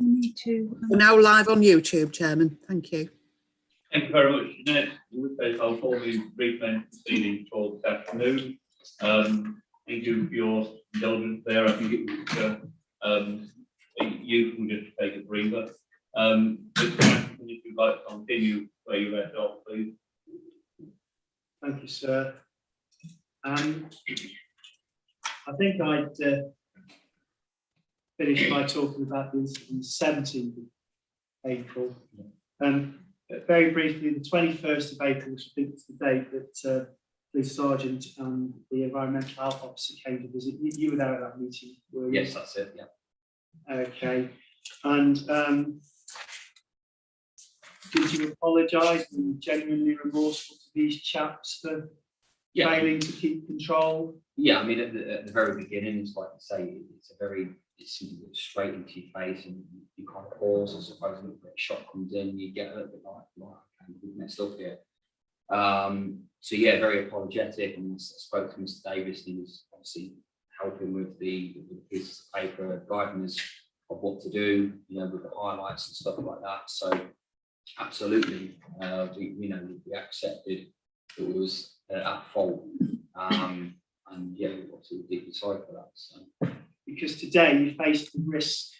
We're now live on YouTube, Chairman. Thank you. Thank you very much, Jeanette. In which case, I'll formally recommend proceeding for this afternoon. Thank you for your indulgence there. I think it was useful just to take a breather. If you'd like to continue where you left off, please. Thank you, sir. I think I'd finish by talking about this on the 17th of April. Very briefly, the 21st of April, which I think is the date that Police Sergeant and the Environmental Health Officer came to visit. You were there at that meeting, were you? Yes, that's it, yeah. Okay. And did you apologise and genuinely remorseful to these chaps for failing to keep control? Yeah, I mean, at the very beginning, it's like I say, it's something that's straight into your face, and you kind of pause, I suppose, a little bit of shock comes in, you get a little bit like okay, we've messed up here. So yeah, very apologetic, and I spoke to Mr. Davis, and he was obviously helping with the pieces of paper, guiding us of what to do, you know, with the highlights and stuff like that. So absolutely, we accepted that it was at fault, and yeah, obviously we did decide for that. So. Because today you face the risk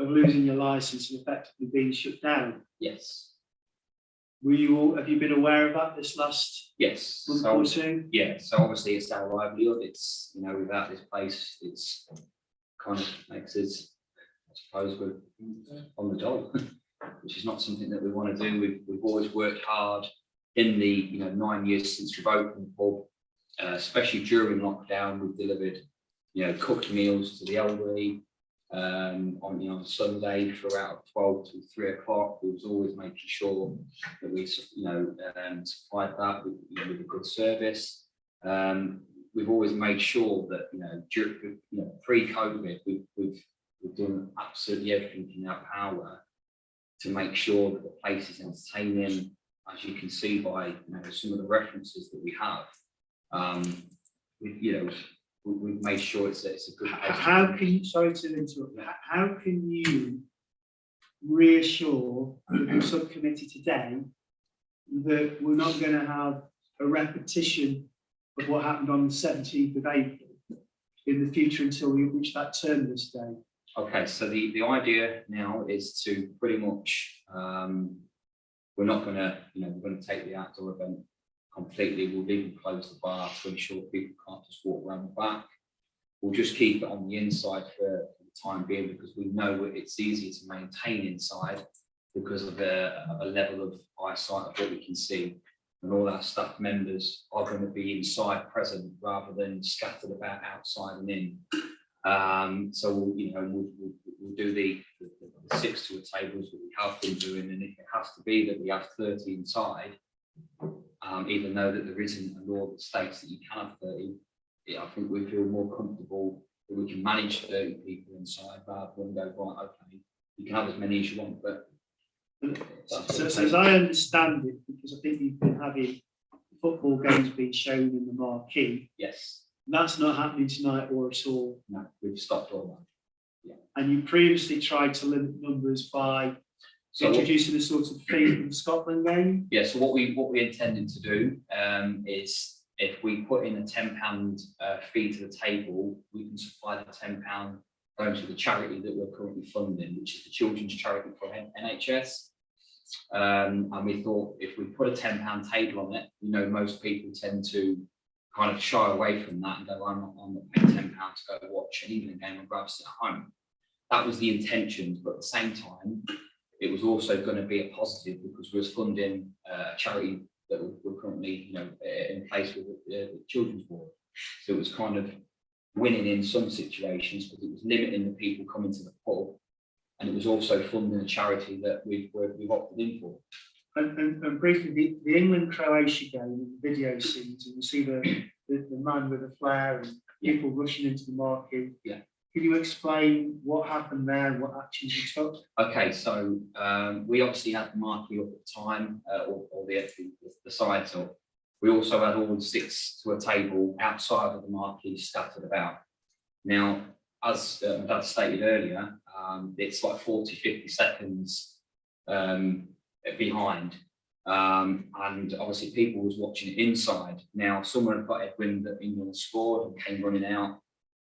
of losing your licence and effectively being shut down. Yes. Have you been aware of that this last month or two? Yeah, so obviously it's our livelihood. It's, you know, without this place, it's kind of makes us, I suppose, we're on the dole, which is not something that we want to do. We've always worked hard in the 9 years since we've opened the pub, especially during lockdown. We've delivered cooked meals to the elderly on Sunday throughout 12 to 3 o'clock. We was always making sure that we supplied that with a good service. We've always made sure that pre-COVID we've done absolutely everything in our power to make sure that the place is entertaining. As you can see by some of the references that we have, we've made sure it's a good place. How can you, sorry to interrupt, how can you reassure the subcommittee today that we're not going to have a repetition of what happened on the 17th of April in the future until we reach that terminus day? Okay, so the idea now is to pretty much, we're not going to, we're going to take the outdoor event completely. We'll even close the bar to ensure people can't just walk around the back. We'll just keep it on the inside for the time being, because we know it's easier to maintain inside because of a level of eyesight of what we can see, and all our staff members are going to be inside present rather than scattered about outside and in. So we'll do the 6 to a tables that we have been doing, and if it has to be that we have 30 inside, even though that there isn't a law that states that you can have 30, I think we feel more comfortable that we can manage 30 people inside rather than go, right, okay, you can have as many as you want. But so as I understand it, because I think you've been having football games being shown in the marquee. Yes. That's not happening tonight or at all. No, we've stopped all that. Yeah. And you previously tried to limit numbers by introducing a sort of fee from the Scotland game. Yeah. So what we intended to do is, if we put in a £10 fee to the table, we can supply the £10 going to the charity that we're currently funding, which is the Children's Charity for NHS. And we thought if we put a £10 table on it, most people tend to kind of shy away from that and go, I'm not paying £10 to go watch an England game and grab sit at home. That was the intention, but at the same time, it was also going to be a positive because we was funding a charity that we're currently in place with the Children's Board. So it was kind of winning in some situations because it was limiting the people coming to the pub, and it was also funding a charity that we've opted in for. And briefly, the England-Croatia game, the video scenes, and you see the man with the flare and people rushing into the marquee. Yeah. Can you explain what happened there and what actions you took? Okay, so we obviously had the marquee up at the time, or the sides up. We also had all 6 to a table outside of the marquee scattered about. Now, as my dad stated earlier, it's like 40, 50 seconds behind. And obviously people was watching it inside. Now someone had got headwind that England scored and came running out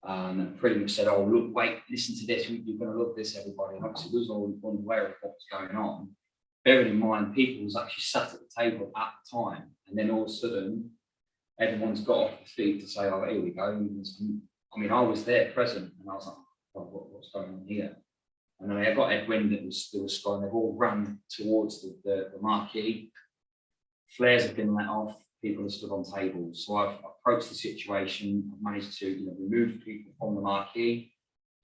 and pretty much said, oh, look, wait, listen to this, you're going to love this, everybody. And obviously we was all unaware of what was going on. Bearing in mind, people was actually sat at the table at the time, and then all of a sudden, everyone's got off their feet to say, oh, here we go. I mean, I was there present, and I was like, oh, what's going on here? And then I got headwind that was scoring. They've all run towards the marquee. Flares have been let off. People have stood on tables. So I've approached the situation. I've managed to remove people from the marquee,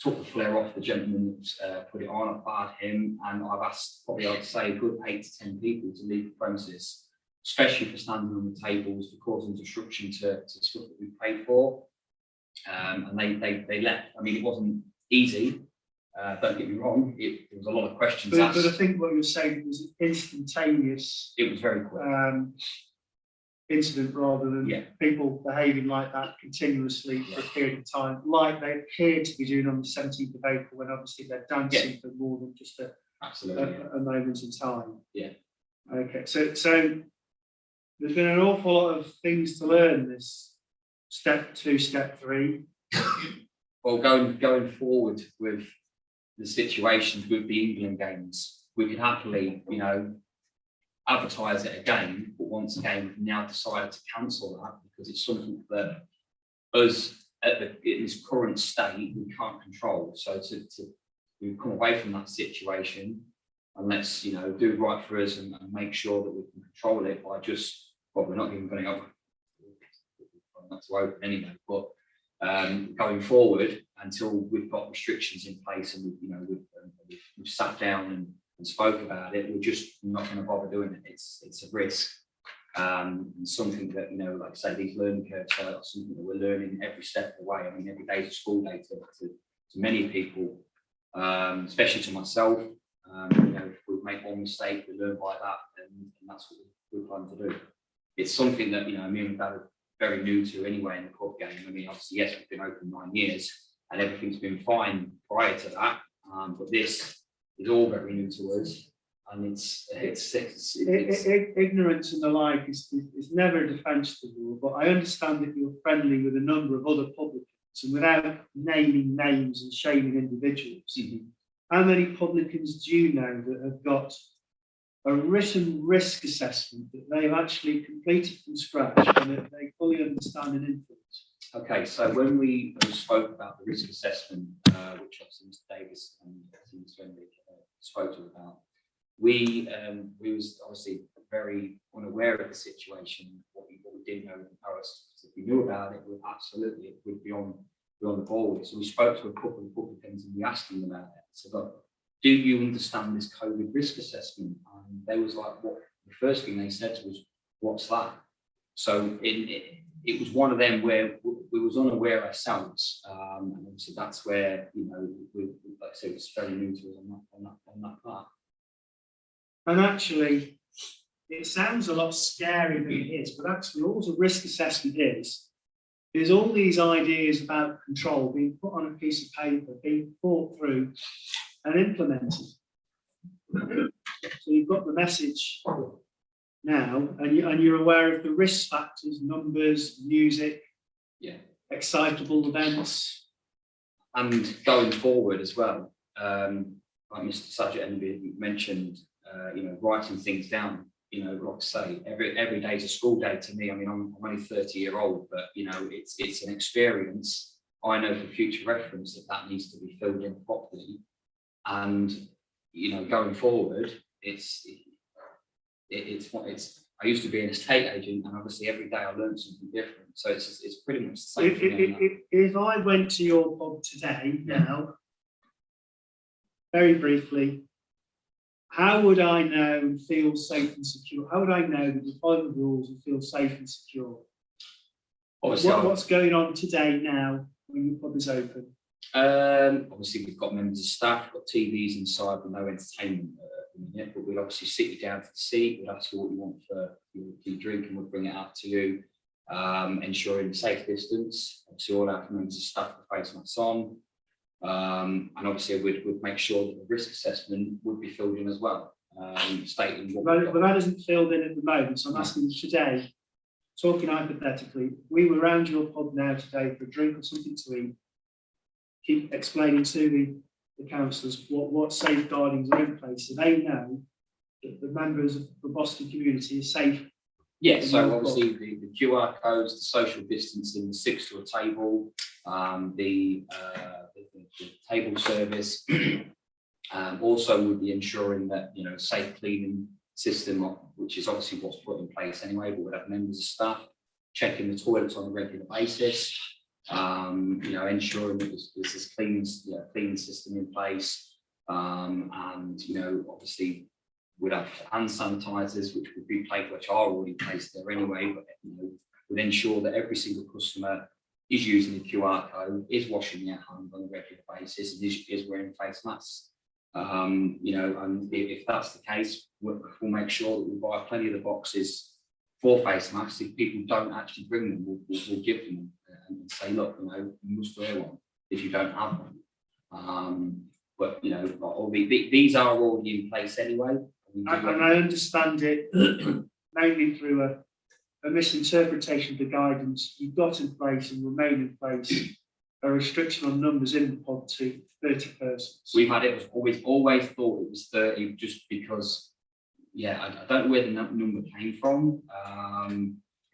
took the flare off the gentleman that put it on. I've barred him, and I've asked probably, I'd say, a good 8 to 10 people to leave the premises, especially for standing on the tables, for causing disruption to stuff that we paid for. And they left. I mean, it wasn't easy. Don't get me wrong. There was a lot of questions asked. But I think what you're saying was instantaneous. It was very quick. Incident rather than people behaving like that continuously for a period of time, like they appear to be doing on the 17th of April, when obviously they're dancing for more than just a moment in time. Yeah. Okay, so there's been an awful lot of things to learn this step 2, step 3. Well, going forward with the situations with the England games, we could happily, advertise it again, but once again, we've now decided to cancel that because it's something that us in this current state we can't control. So we've come away from that situation, and let's do right for us and make sure that we can control it by just, well, we're not even going to open, not to open anyway, but going forward until we've got restrictions in place and we've sat down and spoke about it, we're just not going to bother doing it. It's a risk, and something that like I say, these learning curves are something that we're learning every step of the way. I mean, every day is a school day to many people, especially to myself. If we make one mistake, we learn by that, and that's what we're trying to do. It's something that me and Dad are very new to anyway in the pub game. I mean, obviously, yes, we've been open 9 years, and everything's been fine prior to that, but this is all very new to us, and it's ignorance and the like is never a defence to the rule. But I understand that you're friendly with a number of other publicans, and without naming names and shaming individuals, how many publicans do you know that have got a written risk assessment that they've actually completed from scratch and that they fully understand and influence? Okay, so when we spoke about the risk assessment, which obviously Mr. Davis and Mr. Hendrick spoke to about, we was obviously very unaware of the situation. What we didn't know in Paris, if we knew about it, it would be on the ball with it. So we spoke to a couple of publicans and we asked them about it. So, look, do you understand this COVID risk assessment? And they was like, what? The first thing they said was, what's that? So it was one of them where we was unaware ourselves, and obviously that's where we like I said, it's very new to us on that part. And actually, it sounds a lot scarier than it is, but actually, all the risk assessment is all these ideas about control being put on a piece of paper, being thought through and implemented. So you've got the message now, and you're aware of the risk factors, numbers, music, excitable events. And going forward as well, like Mr. Sajid mentioned, writing things down. Like I say, every day is a school day to me. I mean, I'm only 30-year-old, but it's an experience. I know for future reference that needs to be filled in properly, and going forward, I used to be an estate agent, and obviously every day I learned something different. So it's pretty much the same thing. If I went to your pub today, now, very briefly, how would I know and feel safe and secure? How would I know that you follow the rules and feel safe and secure? What's going on today now when your pub is open? Obviously, we've got members of staff, we've got TVs inside, with no entertainment at the minute, but we'll obviously sit you down to the seat, we'll ask you what you want for your drink, and we'll bring it out to you, ensuring safe distance. Obviously, all our members of staff will face masks on. And obviously we'd make sure that the risk assessment would be filled in as well, stating what. But that isn't filled in at the moment, so I'm asking today, talking hypothetically, we were around your pub now today for a drink or something to eat. Keep explaining to the councillors what safeguardings are in place, so they know that the members of the Boston community are safe. Yeah, so obviously the QR codes, the social distancing, the 6 to a table, the table service, also would be ensuring that, you know, safe cleaning system, which is obviously what's put in place anyway, but would have members of staff checking the toilets on a regular basis, you know, ensuring that there's this cleaning system in place, and, you know, obviously we'd have hand sanitizers, which would be placed, which are already placed there anyway, but, you know, would ensure that every single customer is using the QR code, is washing their hands on a regular basis, and is wearing face masks. You know, and if that's the case, we'll make sure that we buy plenty of the boxes for face masks. If people don't actually bring them, we'll give them and say, look, you know, you must wear one if you don't have one. But, you know, these are already in place anyway. And I understand it mainly through a misinterpretation of the guidance you've got in place and remain in place, a restriction on numbers in the pod to 30 persons. We've had it, always thought it was 30 just because, yeah, I don't know where the number came from,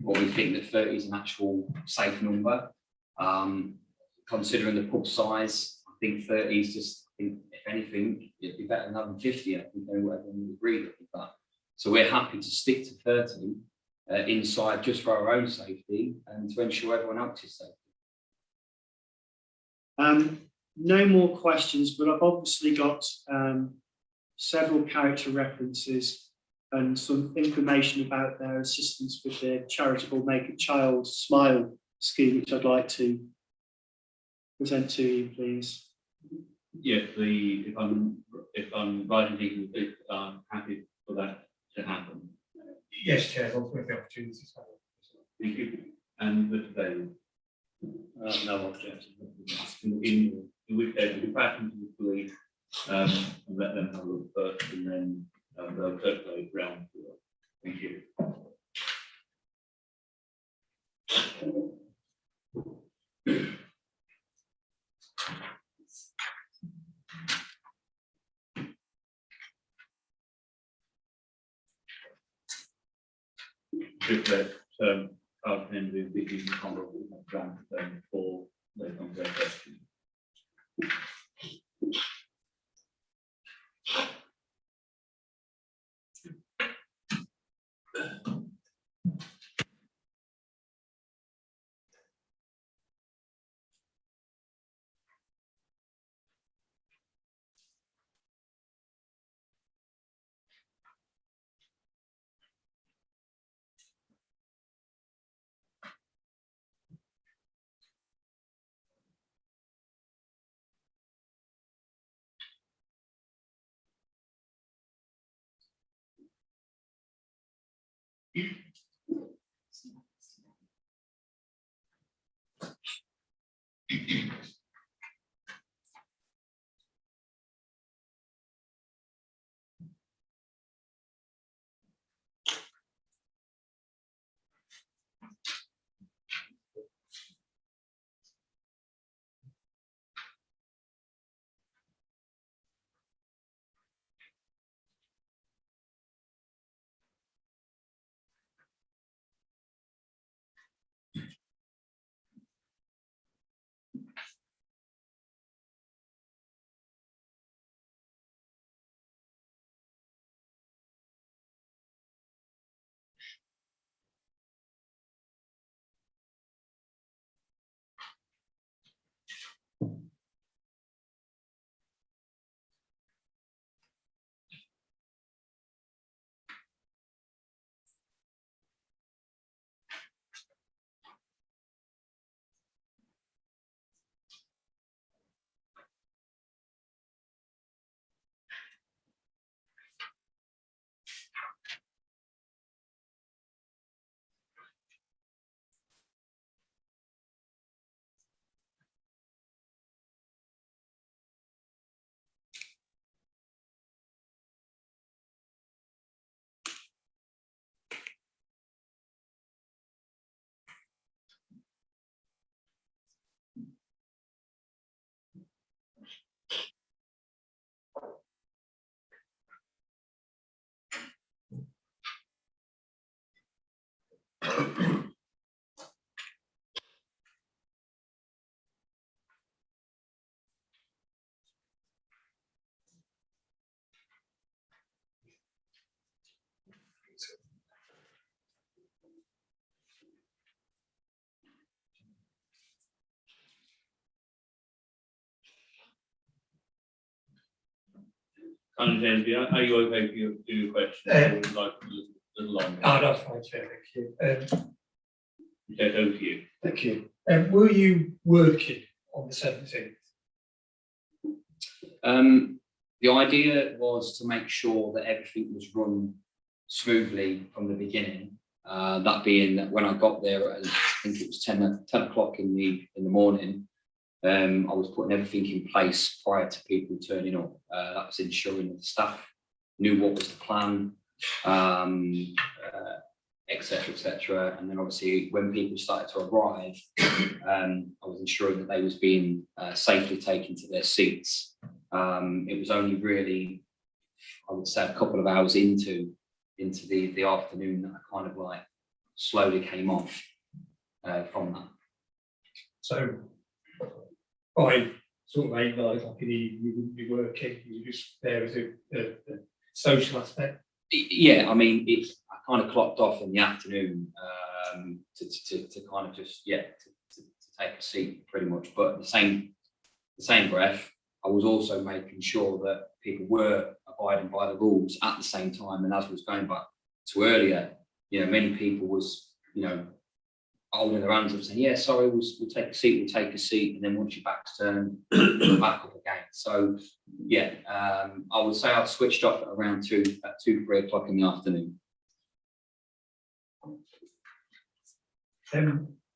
but we think that 30 is an actual safe number. Considering the pub size, I think 30 is just, I think, if anything, it'd be better than having 50. I think everyone would agree with that. So we're happy to stick to 30 inside just for our own safety and to ensure everyone else's safety. No more questions, but I've obviously got several character references and some information about their assistance with their charitable Make a Child Smile scheme, which I'd like to present to you, please. Yes, if I'm right in thinking, I'm happy for that to happen. Yes, Chair, I'll take the opportunity to say that. Thank you. And with David. No objection. In which case, we'll back into the police and let them have a look first, and then they'll circulate round. Thank you. Just let our friend with the honourable round for their conversation. Councillor James, are you okay for you to do your question? Or would you like a little longer? Oh, that's fine, Chair, thank you. Take over to you. Thank you. Were you working on the 17th? The idea was to make sure that everything was run smoothly from the beginning. That being that when I got there, I think it was 10 o'clock in the morning, I was putting everything in place prior to people turning up. That was ensuring that the staff knew what was the plan, etc., etc. And then obviously when people started to arrive, I was ensuring that they was being safely taken to their seats. It was only really, I would say, a couple of hours into the afternoon that I kind of like slowly came off from that. So by sort of 8, 9 o'clock in the evening, you wouldn't be working, you were just there as a social aspect? Yeah, I mean, I kind of clocked off in the afternoon to kind of just, to take a seat pretty much. But the same breath, I was also making sure that people were abiding by the rules at the same time. And as was going back to earlier, many people was, holding their hands up saying, yeah, sorry, we'll take a seat. And then once your back's turned, you're back up again. So, I would say I've switched off at around 2, 3 o'clock in the afternoon.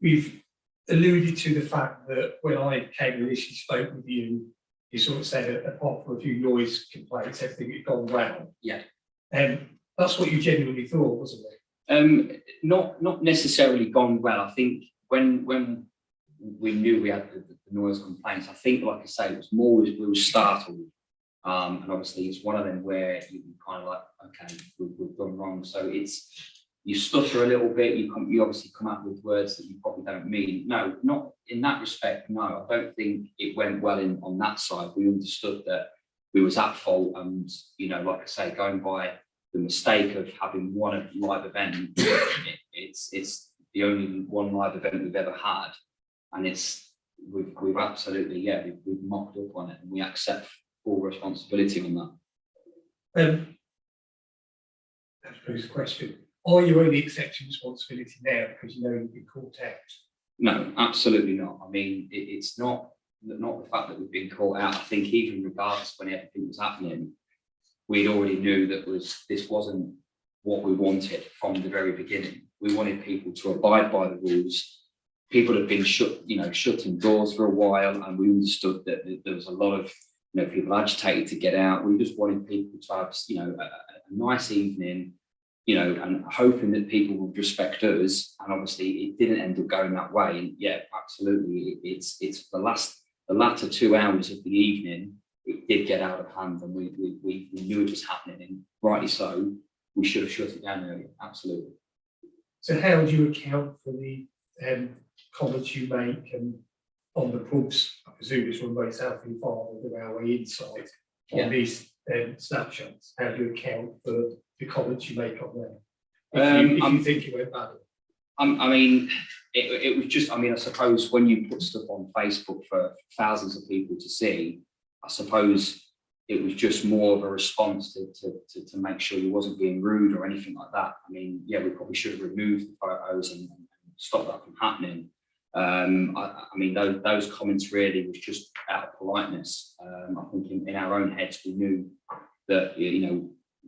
We've alluded to the fact that when I came and initially spoke with you, you sort of said that apart from a few noise complaints, everything had gone well. Yeah. That's what you genuinely thought, wasn't it? Not necessarily gone well. I think when we knew we had the noise complaints, I think, like I say, it was more we were startled. And obviously it's one of them where you kind of like, okay, we've done wrong. So you stutter a little bit, you obviously come out with words that you probably don't mean. No, not in that respect, no. I don't think it went well on that side. We understood that we was at fault, and, like I say, going by the mistake of having one live event, it's the only one live event we've ever had. And we've absolutely, we've mocked up on it, and we accept full responsibility on that. I suppose the question, are you only accepting responsibility now because you've been caught out? No, absolutely not. I mean, it's not the fact that we've been caught out. I think even regardless when everything was happening, we already knew that this wasn't what we wanted from the very beginning. We wanted people to abide by the rules. People have been shutting doors for a while, and we understood that there was a lot of people agitated to get out. We just wanted people to have a nice evening, and hoping that people would respect us. And obviously it didn't end up going that way. And absolutely, it's the latter 2 hours of the evening, it did get out of hand, and we knew it was happening, and rightly so. We should have shut it down earlier. Absolutely. So how do you account for the comments you make on the pubs? I presume it's run by yourself and Father, the Railway Insight, on these snapshots. How do you account for the comments you make on there? If you think it went bad. I mean, it was just, I suppose when you put stuff on Facebook for thousands of people to see, I suppose it was just more of a response to make sure you wasn't being rude or anything like that. I mean, we probably should have removed the photos and stopped that from happening. I mean, those comments really was just out of politeness. I think in our own heads we knew that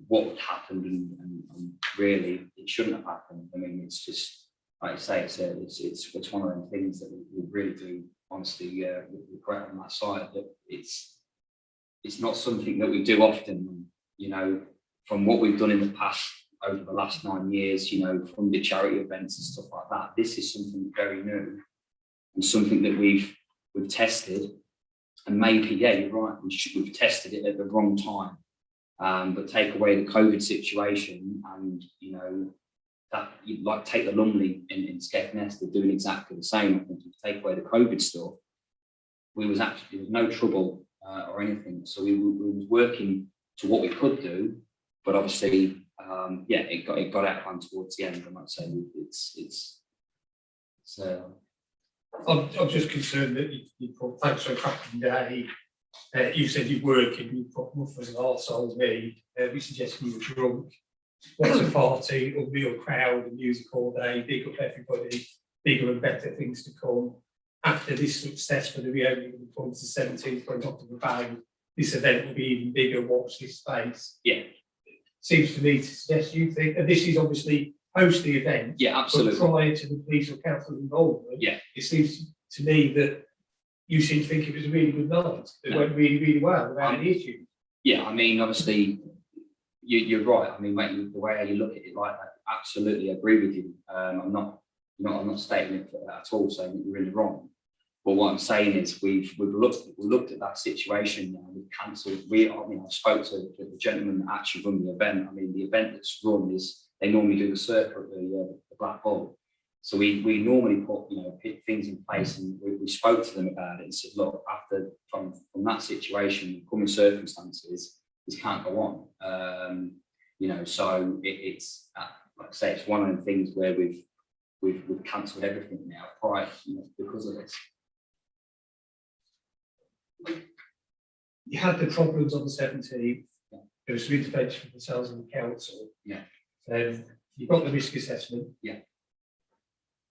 what had happened, and really it shouldn't have happened. I mean, it's just, like I say, it's one of them things that we really do honestly regret on that side, that it's not something that we do often. From what we've done in the past over the last 9 years, from the charity events and stuff like that, this is something very new and something that we've tested. And maybe, you're right, we've tested it at the wrong time. But take away the COVID situation, and that you like take the Lumley in Skegness, they're doing exactly the same. I think if you take away the COVID stuff, there was no trouble or anything. So we was working to what we could do, but obviously, it got out of hand towards the end. I might say it's. I'm just concerned that you put thanks for a cracking day. You said you're working, you put mufflers and arseholes me, we suggested you were drunk. What's a party, it'll be a crowd and music all day, big up everybody, bigger and better things to come. After this success for the reopening of the pubs, the 17th went off to the bang, this event will be even bigger, watch this space. Yeah. Seems to me to suggest you think, and this is obviously post the event, Yeah, but absolutely. prior to the police or council's involvement, Yeah. it seems to me that you seem to think it was a really good night. It No. went really, really well without any issues. Yeah, I mean, obviously, you're right. I mean, mate, the way you look at it like that, absolutely agree with you. I'm not stating it at all, saying that you're in the wrong. But what I'm saying is we've looked at that situation now. We've cancelled. I spoke to the gentleman that actually run the event. I mean, the event that's run is they normally do the circuit at the Black Bull. So we normally put things in place, and we spoke to them about it and said, look, after from that situation, coming circumstances, this can't go on. So it's like I say, it's one of the things where we've cancelled everything now prior, because of this. You had the problems on the 17th. Yeah. There was some intervention from the sales and the council. Yeah. You got the risk assessment. Yeah.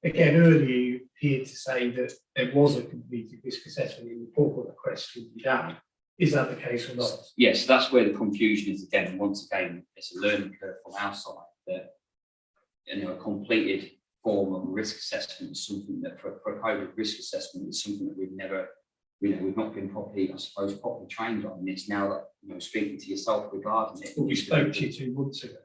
Again, earlier you appeared to say that there was a completed risk assessment in the report, that question be done. Is that the case or not? Yes, that's where the confusion is again. Once again, it's a learning curve from our side that a completed form of risk assessment is something that for a COVID risk assessment is something that we've never, we've not been properly trained on. And it's now that speaking to yourself regarding it. Well, we spoke to you 2 months ago.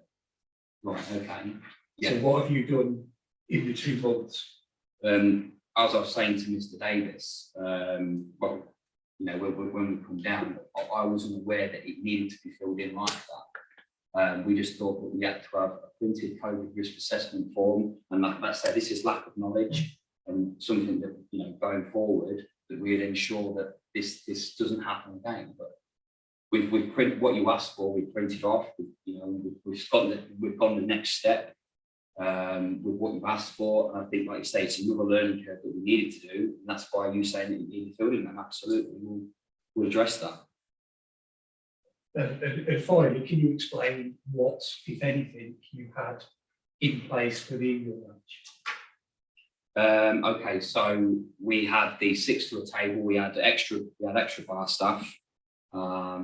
Right. Okay. Yeah. So what have you done in the 2 months? As I was saying to Mr. Davis, when we come down, I wasn't aware that it needed to be filled in like that. We just thought that we had to have a printed COVID risk assessment form, and like I said, this is lack of knowledge and something that going forward that we'd ensure that this doesn't happen again. But we've printed what you asked for. We printed off. We've gone the next step. With what you've asked for, and I think, like you say, it's another learning curve that we needed to do, and that's why you saying that you need to fill in, and absolutely we'll address that. And finally, can you explain what, if anything, you had in place for the England match? Okay, so we had the 6 to a table. We had extra bar staff,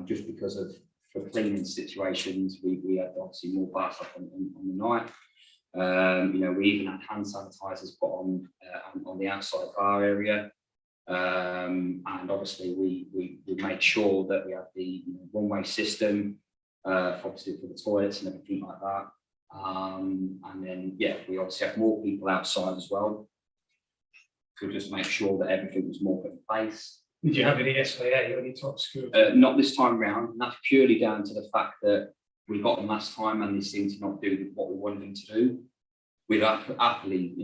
just because of for cleaning situations. We had obviously more bar staff on the night. We even had hand sanitizers put on the outside bar area, and obviously we made sure that we had the one-way system, obviously for the toilets and everything like that. And then we obviously have more people outside as well to just make sure that everything was more put in place. Did you have any SIA or any top security? Not this time round, and that's purely down to the fact that we got them last time and they seemed to not do what we wanted them to do. We'd happily,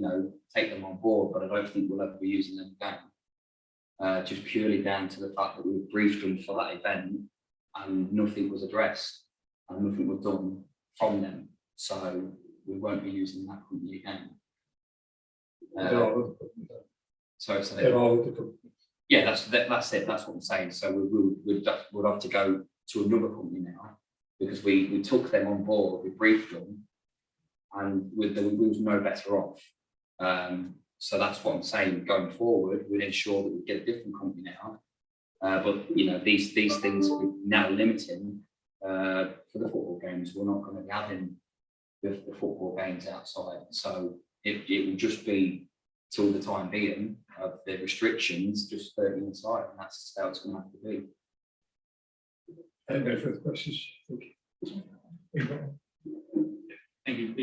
take them on board, but I don't think we'll ever be using them again. Just purely down to the fact that we briefed them for that event and nothing was addressed and nothing was done from them. So we won't be using that company again. There are other companies. There are other companies. Yeah, that's it. That's what I'm saying. So we'll have to go to another company now, because we took them on board, we briefed them, and we was no better off. So that's what I'm saying. Going forward, we'll ensure that we get a different company now. But these things we're now limiting for the football games. We're not going to be having the football games outside. So it will just be till the time being of the restrictions, just 30 inside, and that's how it's going to have to be. No further questions. Thank you.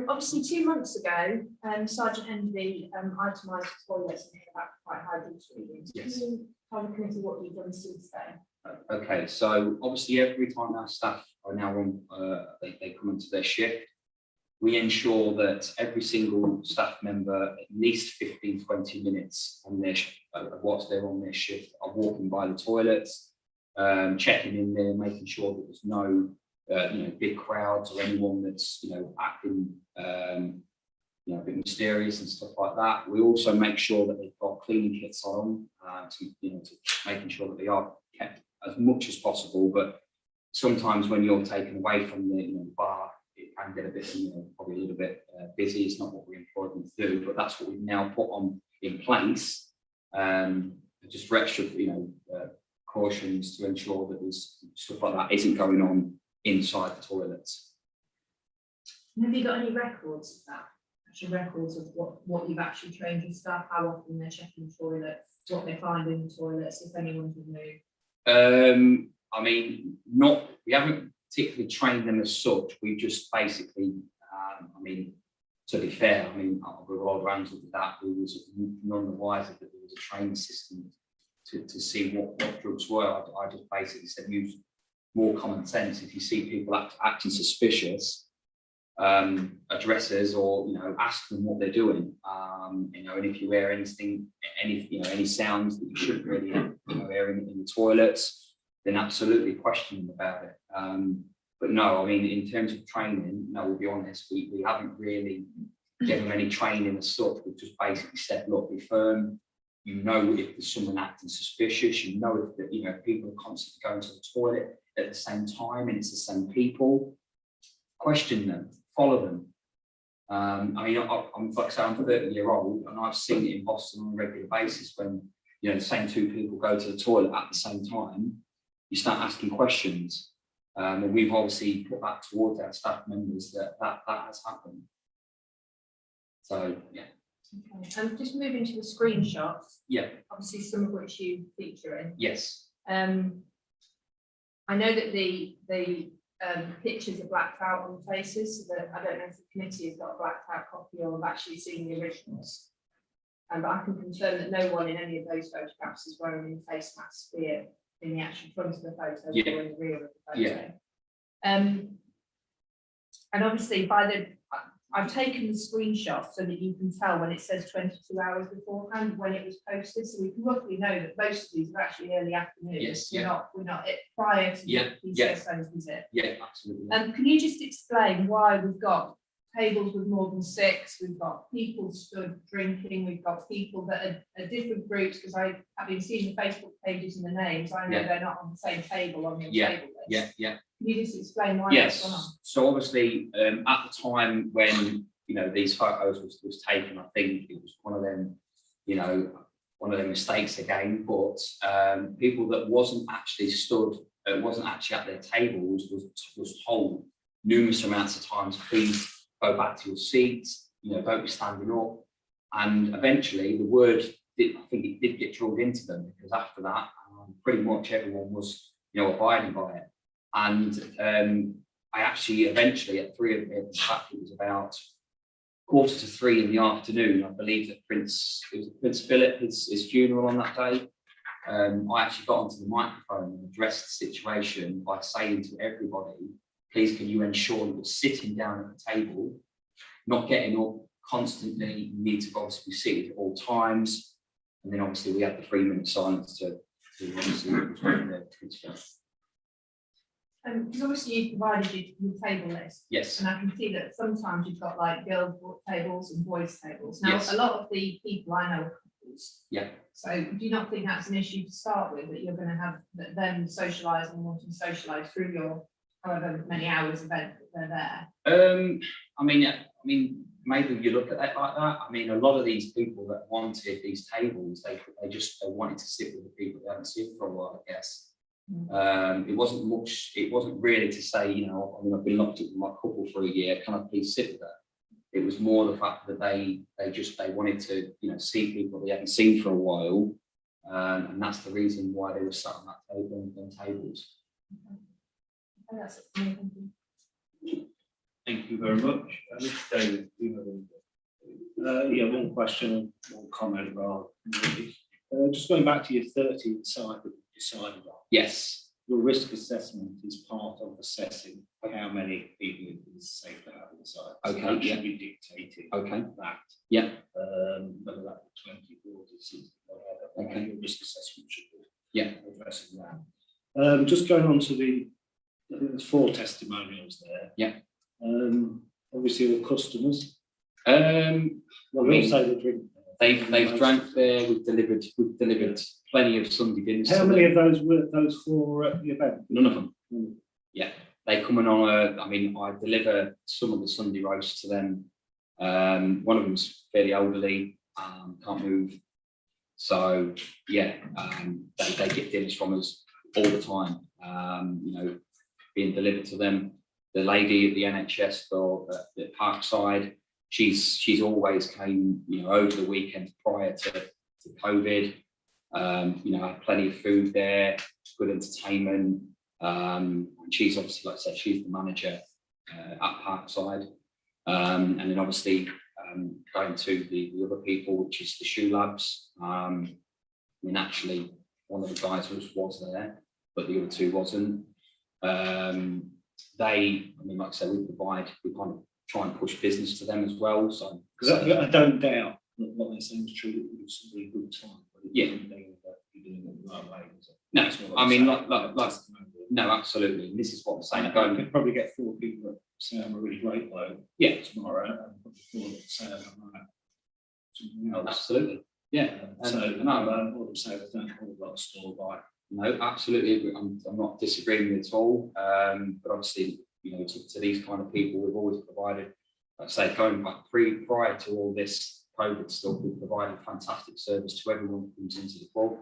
Obviously, 2 months ago, Sergeant Henry itemised toilets and had quite high digital readings. Yes. Can you tell the committee what you've done since then? Okay, so obviously every time our staff are now on, they come into their shift, we ensure that every single staff member at least 15-20 minutes on their whilst they're on their shift are walking by the toilets, checking in there, making sure that there's no big crowds or anyone that's acting a bit mysterious and stuff like that. We also make sure that they've got cleaning kits on, to, you know, to making sure that they are kept as much as possible. But sometimes when you're taken away from the, you know, bar, it can get a bit, you know, probably a little bit busy. It's not what we employ them to do, but that's what we've now put on in place, just for extra, you know, cautions to ensure that there's stuff like that isn't going on inside the toilets. Have you got any records of that? Actual records of what you've actually trained your staff, how often they're checking toilets, what they find in the toilets, if anyone's removed? I mean, we haven't particularly trained them as such. We've just basically, I mean, to be fair, I mean, with Royal Ramsey with that, we was none the wiser that there was a training system to see what drugs were. I just basically said use more common sense. If you see people acting suspicious, addresses, or, you know, ask them what they're doing. You know, and if you hear anything, any sounds that you shouldn't really, you know, hear in the toilets, then absolutely question them about it. But no, I mean, in terms of training, no, we'll be honest, we haven't really given them any training as such. We've just basically said, look, be firm. You know, if there's someone acting suspicious, you know, if you know, people are constantly going to the toilet at the same time and it's the same people, question them, follow them. I mean, I'm like I say, I'm 30-year-old, and I've seen it in Boston on a regular basis when, you know, the same two people go to the toilet at the same time. You start asking questions, and we've obviously put that towards our staff members that has happened. So yeah. Okay. Just moving to the screenshots. Yeah. Obviously, some of which you feature in. Yes. I know that the pictures are blacked out on the faces, so that I don't know if the committee has got a blacked out copy or have actually seen the originals. But I can confirm that no one in any of those photographs is wearing a face mask, be it in the actual front of the photo or in the rear of the photo. Yeah. And obviously I've taken the screenshot so that you can tell when it says 22 hours beforehand when it was posted, so we can roughly know that most of these are actually early afternoon. Yes, We're yeah. not prior to Yeah, the yeah. PCSO visit. Yeah, absolutely. Can you just explain why we've got tables with more than 6, we've got people stood drinking, we've got people that are different groups, because having seen the Facebook pages and the names, I know Yeah. they're not on the same table on your Yeah, table list. Yeah, yeah. Can you just explain why that's gone on? Yes, so obviously, at the time when, you know, these photos was taken, I think it was one of them, you know, one of the mistakes again, but people that wasn't actually stood, wasn't actually at their tables was told numerous amounts of times, please go back to your seats, you know, don't be standing up. And eventually the word, I think it did get drilled into them, because after that, pretty much everyone was, you know, abiding by it. And I actually eventually at 3 of in fact it was about 2:45 in the afternoon, I believe that Prince Philip, his funeral on that day. I actually got onto the microphone and addressed the situation by saying to everybody, please can you ensure that you're sitting down at the table, not getting up constantly, you need to obviously be seated at all times. And then obviously we had the 3-minute silence to obviously Because obviously you provided your table list, yes, and I can see that sometimes you've got like girls tables and boys tables. Now, Yes. a lot of the people I know are couples. Yeah. So do you not think that's an issue to start with, that you're going to have them socialise and wanting to socialise through your however many hours event that they're there? I mean, maybe you look at that like that. I mean, a lot of these people that wanted these tables, they wanted to sit with the people they haven't seen for a while, I guess. It wasn't really to say, you know, I mean, I've been locked up with my couple for a year, can I please sit with her? It was more the fact that they wanted to, you know, see people they haven't seen for a while, and that's the reason why they were sat on that table on tables. Okay, that's it for me, thank you. Thank you very much. Mr. David, do you have any? Yeah, one question, one comment rather. Just going back to your 30 side that you decided on, Yes, your risk assessment is part of assessing how many people it is safe to have inside. So Okay, that yeah. should be dictating okay, that. yeah, Whether that be 20, 40, 60, whatever. Okay. Your risk assessment should be Yeah. addressing that. Just going on to I think there's 4 testimonials there. Yeah. Obviously, all customers. I Well, mean- we'll say the drink. they've drank there. We've delivered plenty of Sunday dinners. How to many them. of those were those for the event? None of them. Yeah, they come in on I deliver some of the Sunday roast to them. One of them's fairly elderly, can't move. So yeah, they get dinners from us all the time. Being delivered to them. The lady at the NHS for at Parkside, she's always came, over the weekend prior to COVID. Had plenty of food there, good entertainment. And she's obviously, like I said, she's the manager at Parkside. And then obviously going to the other people, which is the Shoe Labs. Actually, one of the guys was there, but the other two wasn't. Like I said, we kind of try and push business to them as well. So, Because I don't doubt that what they're saying is true, that it was a really good time. But it Yeah. doesn't mean that you're doing it the right way, is it? No, That's what I I'm mean, saying. like no, absolutely. And this is what I'm saying. I could probably get 4 people that say I'm a really great bloke. Yeah. Tomorrow, and probably 4 that say I'm like something else. Absolutely. Yeah. So, No, all I'm saying is don't hold a lot of store by. no, absolutely. Agree. I'm not disagreeing with it at all. But obviously, to these kind of people, we've always provided, like I say, going back prior to all this COVID stuff, we've provided fantastic service to everyone who comes into the club.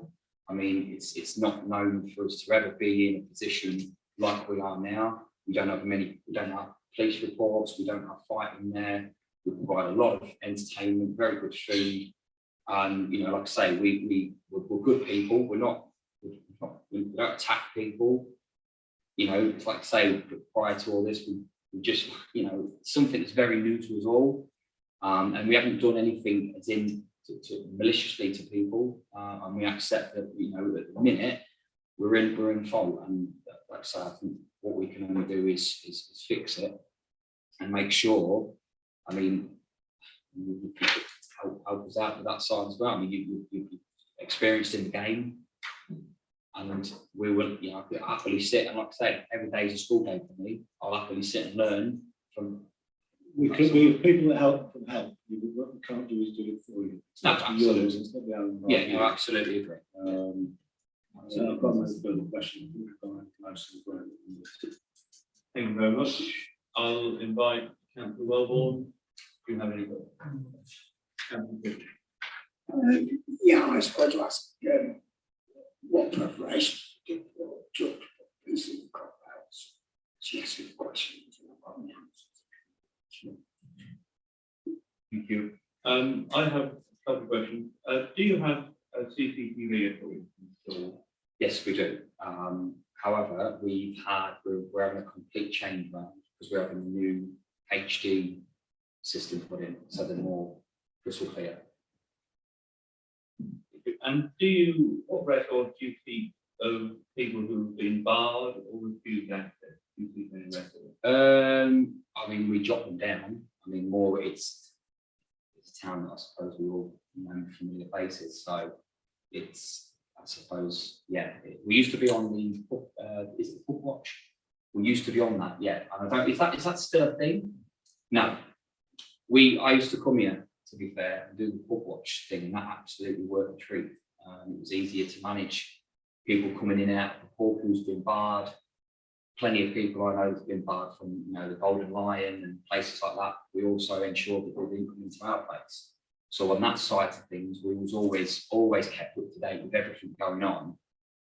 I mean, it's not known for us to ever be in a position like we are now. We don't have police reports, we don't have fighting there. We provide a lot of entertainment, very good food. And, like I say, we're good people. We don't attack people. It's like I say, prior to all this, we just, something that's very new to us all. And we haven't done anything as in to maliciously to people. And we accept that, at the minute, we're in fault. And like I say, I think what we can only do is fix it and make sure, help us out with that side as well. You've experienced in the game, and we will, happily sit, and like I say, every day is a school day for me. I'll happily sit and learn from. We people that help can help. What we can't do is do it for you. It's No, not absolutely. yours, it's not the own right. Yeah, no, absolutely agree. So I've got no further questions. We've gone most of the way. Thank you very much. I'll invite Councillor Wellborn. Do you have any? Yeah, I was going to ask what preparation you did for George Pearson Cop-Outs. She asked me questions and I've got the answers. Thank you. I have a couple of questions. Do you have a CCTV at all installed? Yes, we do. However, we're having a complete change around because we're having a new HD system put in, so they're more crystal clear. And what record do you keep of people who have been barred or refused access? Do you keep any record? We jot them down. More it's a town that I suppose we all know on a familiar basis. So it's, I suppose, yeah. We used to be on the is it Foot Watch? We used to be on that, yeah. And I don't, is that still a thing? No. I used to come here, to be fair, and do the Foot Watch thing, and that absolutely worked a treat. It was easier to manage people coming in and out of the pub who's been barred. Plenty of people I know have been barred from, the Golden Lion and places like that. We also ensured that they didn't come into our place. So on that side of things, we was always kept up to date with everything going on.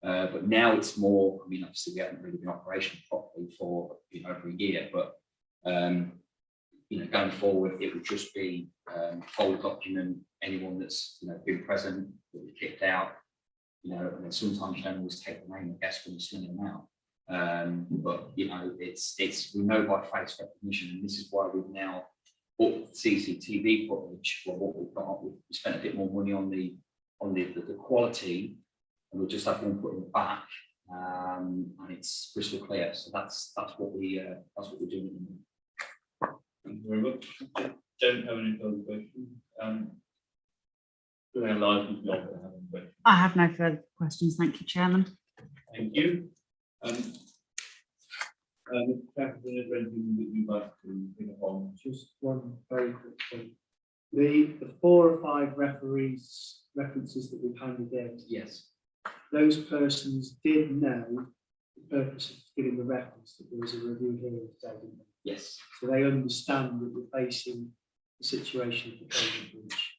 But now it's more, obviously we haven't really been operational properly for over a year, but going forward, it would just be full document anyone that's been present, that we kicked out, and then sometimes you don't always take the name of guests when you're slinging them out. But it's we know by face recognition, and this is why we've now bought CCTV footage. Well, what we've got, we spent a bit more money on the quality, and we'll just have one put in the back, and it's crystal clear. So that's what we're doing. Thank you very much. I don't have any further questions. Do we have license not to have any questions? I have no further questions. Thank you, Chairman. Thank you. Catherine, is there anything that you'd like to bring up on? Just one very quick thing. The 4 or 5 referees references that we've handed in, Yes. those persons did know the purpose of giving the reference, that there was a review hearing today, didn't they? Yes. So they understand that we're facing the situation of the COVID breach.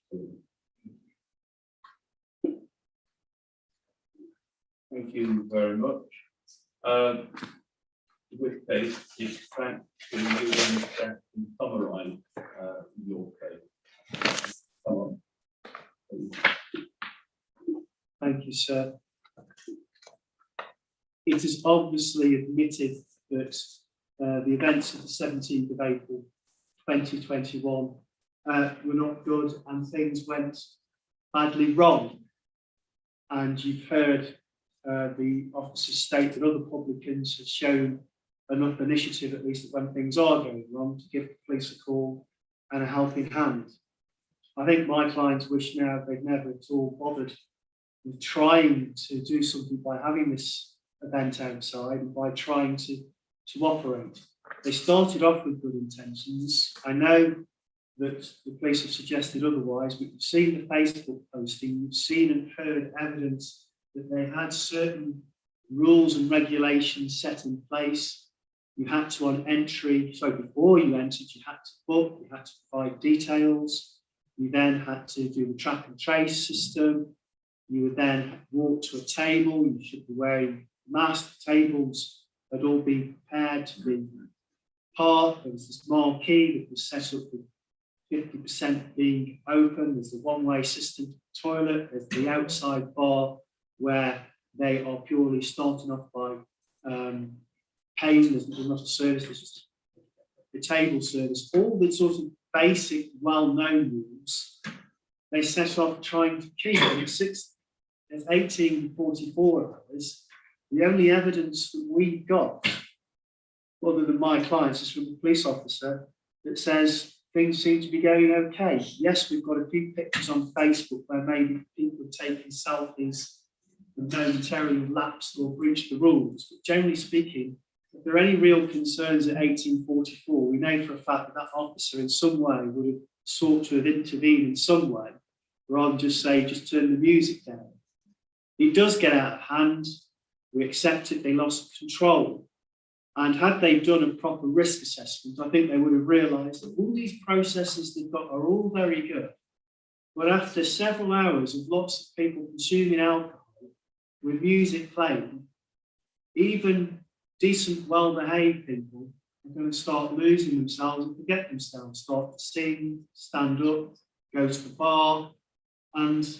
Thank you very much. In which case, it's Frank, to you and Jack can summarise your case. Come on. Thank you, sir. It is obviously admitted that the events of the 17th of April 2021 were not good and things went badly wrong. And you've heard the officers state that other publicans have shown enough initiative, at least when things are going wrong, to give the police a call and a helping hand. I think my clients wish now they'd never at all bothered with trying to do something by having this event outside and by trying to operate. They started off with good intentions. I know that the police have suggested otherwise, but you've seen the Facebook posting, you've seen and heard evidence that they had certain rules and regulations set in place. You had to, on entry, so before you entered, you had to book, you had to provide details. You then had to do the track and trace system. You would then walk to a table. You should be wearing masks. Tables had all been prepared to be parked. There was this marquee that was set up with 50% being open. There's the one-way system to the toilet. There's the outside bar where they are purely starting off by paying. There's not a service, there's just the table service. All the sort of basic, well-known rules, they set off trying to keep. And it's 1844 hours. The only evidence that we got, other than my clients, is from the police officer that says things seem to be going okay. Yes, we've got a few pictures on Facebook where maybe people have taken selfies and momentarily lapsed or breached the rules. But generally speaking, if there are any real concerns at 1844, we know for a fact that that officer in some way would have sought to have intervened in some way, rather than just say, just turn the music down. It does get out of hand. We accept it, they lost control. And had they done a proper risk assessment, I think they would have realised that all these processes they've got are all very good. But after several hours of lots of people consuming alcohol, with music playing, even decent, well-behaved people are going to start losing themselves and forget themselves, start to sing, stand up, go to the bar, and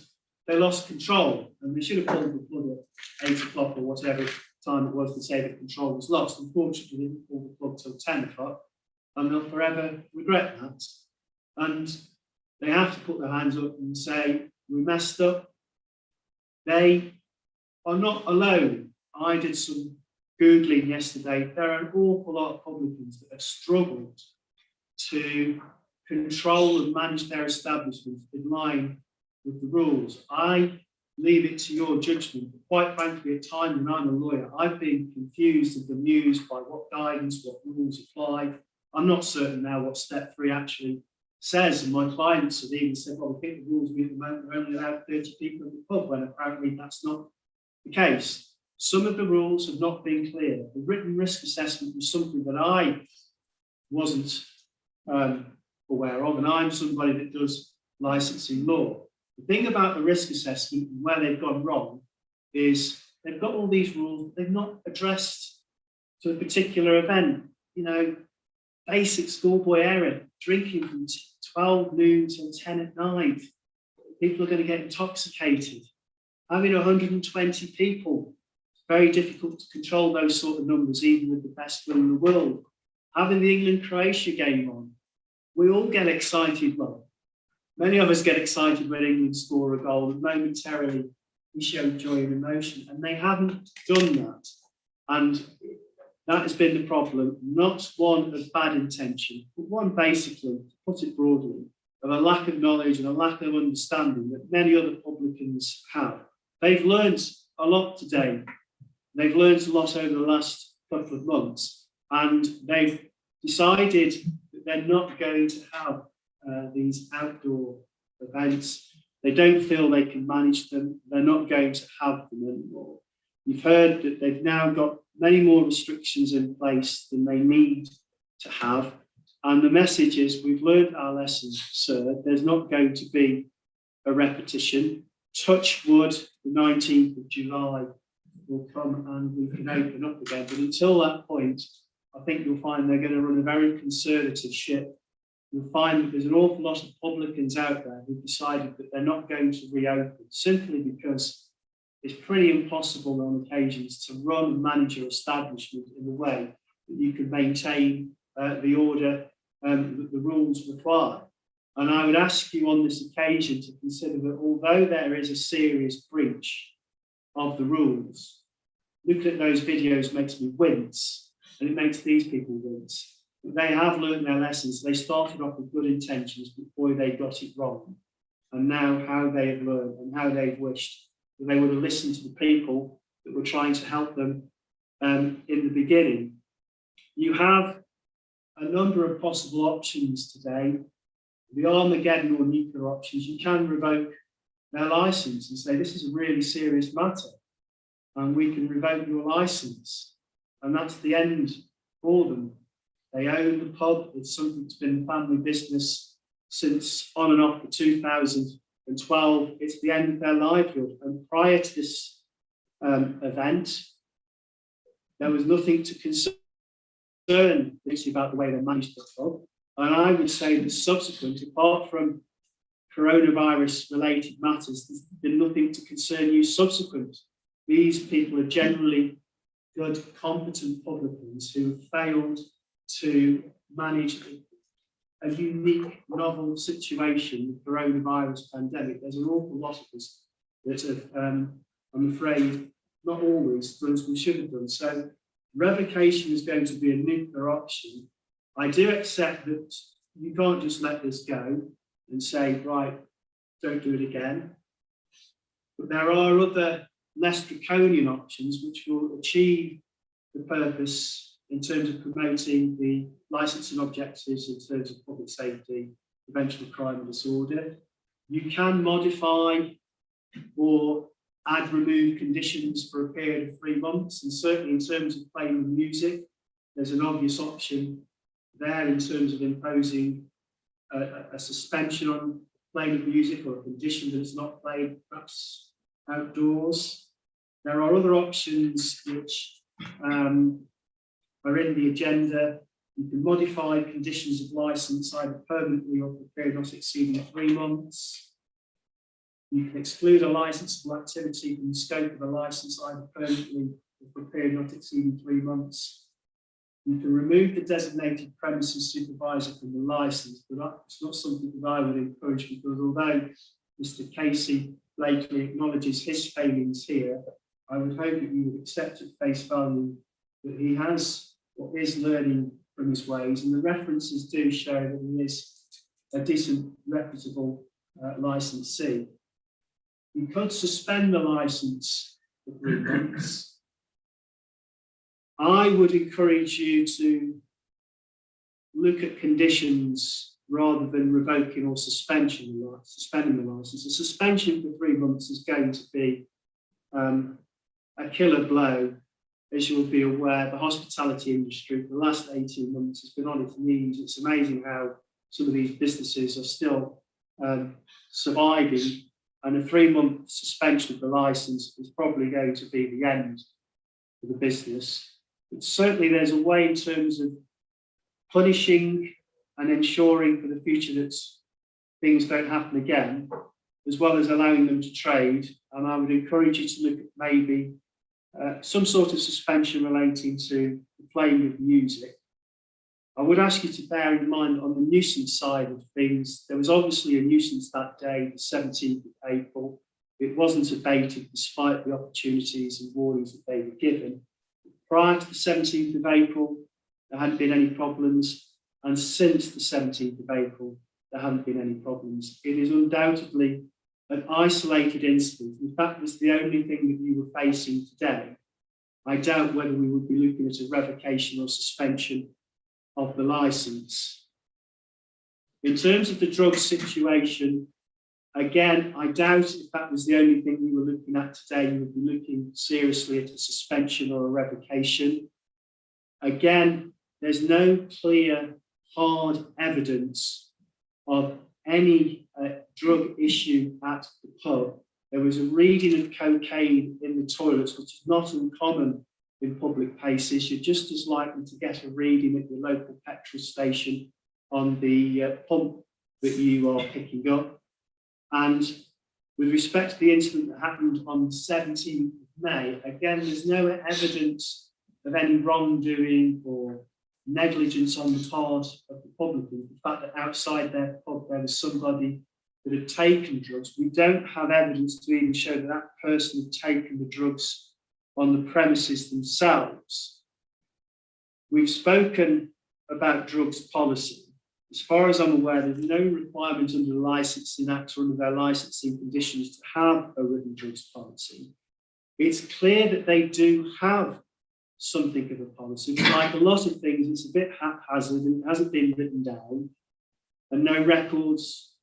they lost control. And they should have pulled the plug at 8 o'clock or whatever time it was to say that control was lost. Unfortunately, they didn't pull the plug till 10 o'clock, and they'll forever regret that. And they have to put their hands up and say, we messed up. They are not alone. I did some Googling yesterday. There are an awful lot of publicans that have struggled to control and manage their establishments in line with the rules. I leave it to your judgment. Quite frankly, at times when I'm a lawyer, I've been confused and bemused by what guidance, what rules apply. I'm not certain now what step 3 actually says, and my clients have even said, well, we think the rules at the moment are only allowed 30 people in the pub, when apparently that's not the case. Some of the rules have not been clear. The written risk assessment was something that I wasn't aware of, and I'm somebody that does licensing law. The thing about the risk assessment and where they've gone wrong is they've got all these rules, but they've not addressed to a particular event. You know, basic schoolboy error, drinking from 12 noon till 10 at night. People are going to get intoxicated. Having 120 people, it's very difficult to control those sort of numbers, even with the best will in the world. Having the England-Croatia game on, we all get excited. Well, many of us get excited when England score a goal, and momentarily we show joy and emotion, and they haven't done that. And that has been the problem, not one of bad intention, but one basically, to put it broadly, of a lack of knowledge and a lack of understanding that many other publicans have. They've learned a lot today. They've learned a lot over the last couple of months, and they've decided that they're not going to have these outdoor events. They don't feel they can manage them. They're not going to have them anymore. You've heard that they've now got many more restrictions in place than they need to have. And the message is, we've learned our lessons, sir. There's not going to be a repetition. Touch wood, the 19th of July will come and we can open up again. But until that point, I think you'll find they're going to run a very conservative ship. You'll find that there's an awful lot of publicans out there who've decided that they're not going to reopen simply because it's pretty impossible on occasions to run and manage your establishment in a way that you can maintain the order that the rules require. And I would ask you on this occasion to consider that although there is a serious breach of the rules, looking at those videos makes me wince, and it makes these people wince. But they have learned their lessons. They started off with good intentions before they got it wrong. And now how they have learned and how they've wished that they would have listened to the people that were trying to help them in the beginning. You have a number of possible options today. The Armageddon or nuclear options, you can revoke their license and say, this is a really serious matter, and we can revoke your license. And that's the end for them. They own the pub. It's something that's been family business since on and off for 2012. It's the end of their livelihood. And prior to this event, there was nothing to concern about the way they managed the pub. And I would say that subsequent, apart from coronavirus-related matters, there's been nothing to concern you subsequent. These people are generally good, competent publicans who have failed to manage a unique, novel situation, the coronavirus pandemic. There's an awful lot of us that have, I'm afraid, not always done as we should have done. So revocation is going to be a nuclear option. I do accept that you can't just let this go and say, right, don't do it again. But there are other less draconian options which will achieve the purpose in terms of promoting the licensing objectives in terms of public safety, prevention of crime and disorder. You can modify or add remove conditions for a period of 3 months, and certainly in terms of playing the music, there's an obvious option there in terms of imposing a suspension on playing of music or a condition that it's not played perhaps outdoors. There are other options which are in the agenda. You can modify conditions of license either permanently or for a period not exceeding 3 months. You can exclude a licensable activity from the scope of a license either permanently or for a period not exceeding 3 months. You can remove the designated premises supervisor from the license, but that's not something that I would encourage, because although Mr. Casey Blakely acknowledges his failings here, I would hope that you would accept at face value that he has or is learning from his ways, and the references do show that he is a decent, reputable licensee. You could suspend the license for 3 months. I would encourage you to look at conditions rather than revoking or suspending the license. A suspension for 3 months is going to be a killer blow. As you'll be aware, the hospitality industry for the last 18 months has been on its knees. It's amazing how some of these businesses are still surviving, and a 3-month suspension of the license is probably going to be the end for the business. But certainly there's a way in terms of punishing and ensuring for the future that things don't happen again, as well as allowing them to trade. And I would encourage you to look at maybe some sort of suspension relating to the playing of music. I would ask you to bear in mind on the nuisance side of things, there was obviously a nuisance that day, the 17th of April. It wasn't abated despite the opportunities and warnings that they were given. Prior to the 17th of April, there hadn't been any problems, and since the 17th of April, there haven't been any problems. It is undoubtedly an isolated incident. In fact, it's the only thing that you were facing today. I doubt whether we would be looking at a revocation or suspension of the license. In terms of the drug situation, again, I doubt if that was the only thing we were looking at today, you would be looking seriously at a suspension or a revocation. Again, there's no clear, hard evidence of any drug issue at the pub. There was a reading of cocaine in the toilets, which is not uncommon in public places. You're just as likely to get a reading at your local petrol station on the pump that you are picking up. And with respect to the incident that happened on 17th of May, again, there's no evidence of any wrongdoing or negligence on the part of the publican. The fact that outside their pub there was somebody that had taken drugs. We don't have evidence to even show that that person had taken the drugs on the premises themselves. We've spoken about drugs policy. As far as I'm aware, there's no requirement under the Licensing Act or under their licensing conditions to have a written drugs policy. It's clear that they do have something of a policy, but like a lot of things, it's a bit haphazard and it hasn't been written down, and no records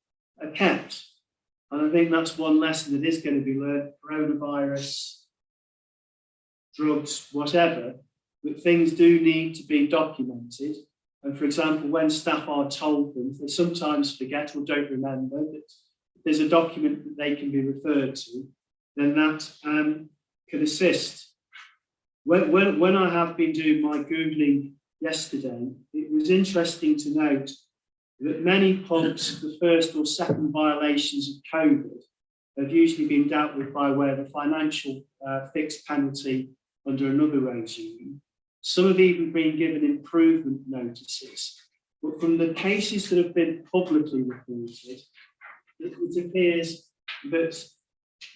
are kept. And I think that's one lesson that is going to be learned: coronavirus, drugs, whatever, that things do need to be documented. And for example, when staff are told them, they sometimes forget or don't remember that there's a document that they can be referred to, then that can assist. When I have been doing my Googling yesterday, it was interesting to note that many pubs, the first or second violations of COVID, have usually been dealt with by way of a financial fixed penalty under another regime. Some have even been given improvement notices. But from the cases that have been publicly reported, it appears that